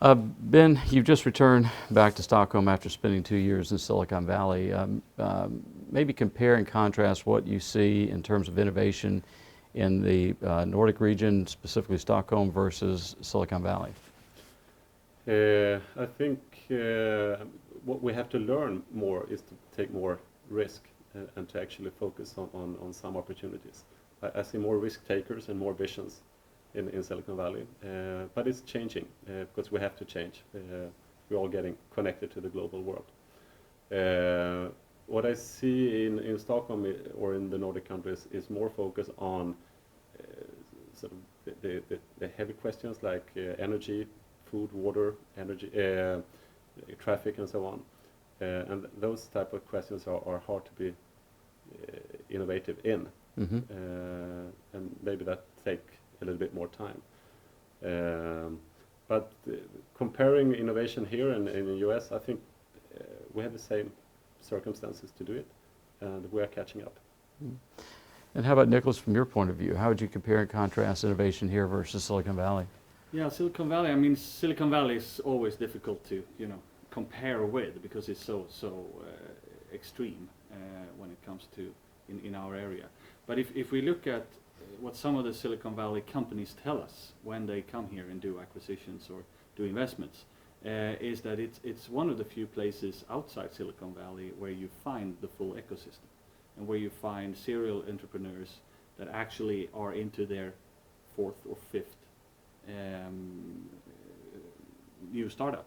Ben, you've just returned back to Stockholm after spending 2 years in Silicon Valley. Maybe compare and contrast what you see in terms of innovation in the Nordic region, specifically Stockholm, versus Silicon Valley. I think what we have to learn more is to take more risk and to actually focus on some opportunities. I see more risk takers and more visions in Silicon Valley, but it's changing because we have to change. We're all getting connected to the global world. What I see in Stockholm or in the Nordic countries is more focus on sort of the heavy questions like energy, food, water, energy, traffic, and so on. And those type of questions are hard to be innovative in, and maybe that take a little bit more time. But comparing innovation here and in the US, I think we have the same circumstances to do it, and we are catching up. And how about Niklas, from your point of view? How would you compare and contrast innovation here versus Silicon Valley? Yeah, Silicon Valley. I mean, Silicon Valley is always difficult to compare with because it's so extreme when it comes to in our area. But if we look at what some of the Silicon Valley companies tell us when they come here and do acquisitions or do investments, is that it's one of the few places outside Silicon Valley where you find the full ecosystem and where you find serial entrepreneurs that actually are into their fourth or fifth new startup,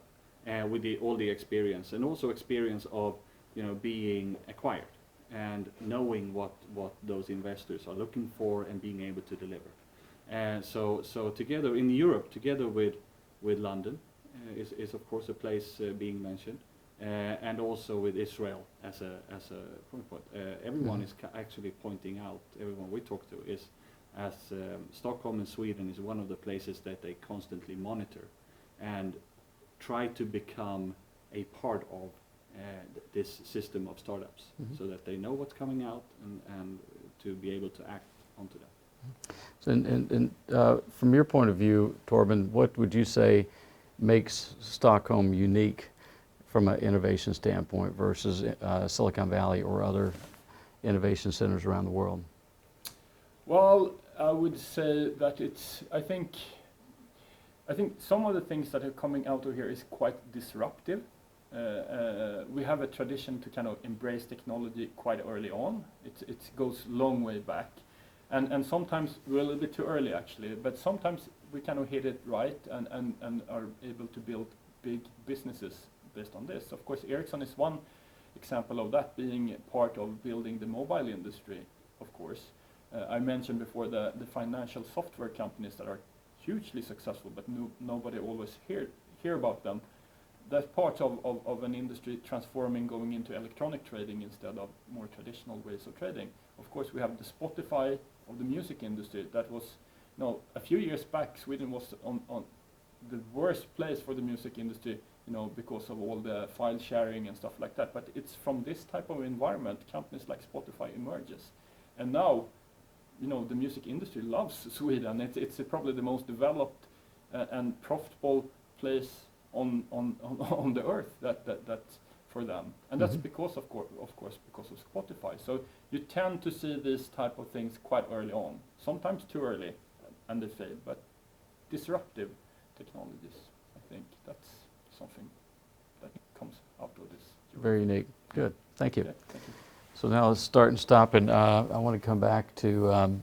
with all the experience and also experience of being acquired and knowing what those investors are looking for and being able to deliver. And so together in Europe, together with London, is of course a place being mentioned, and also with Israel as a point. Everyone is actually pointing out, everyone we talk to is as Stockholm and Sweden is one of the places that they constantly monitor and try to become a part of this system of startups, so that they know what's coming out and to be able to act onto that. So and from your point of view, Torbjorn, what would you say makes Stockholm unique from an innovation standpoint versus Silicon Valley or other innovation centers around the world? Well, I would say that I think some of the things that are coming out of here is quite disruptive. We have a tradition to kind of embrace technology quite early on. It goes long way back, and sometimes we're a little bit too early actually. But sometimes we kind of hit it right and are able to build big businesses based on this. Of course, Ericsson is one example of that, being part of building the mobile industry. Of course, I mentioned before the financial software companies that are hugely successful, but nobody always hear about them. That's part of an industry transforming, going into electronic trading instead of more traditional ways of trading. Of course, we have the Spotify of the music industry. That was, a few years back, Sweden was on the worst place for the music industry, because of all the file sharing and stuff like that. But it's from this type of environment companies like Spotify emerges, and now, the music industry loves Sweden. It's probably the most developed and profitable place on the earth that for them, and that's because of course because of Spotify. So you tend to see these type of things quite early on, sometimes too early, and they fail. But disruptive technologies, I think that's something that comes out of this. Very unique. Good. Thank you. Yeah, thank you. So now let's start and stop, and I want to come back to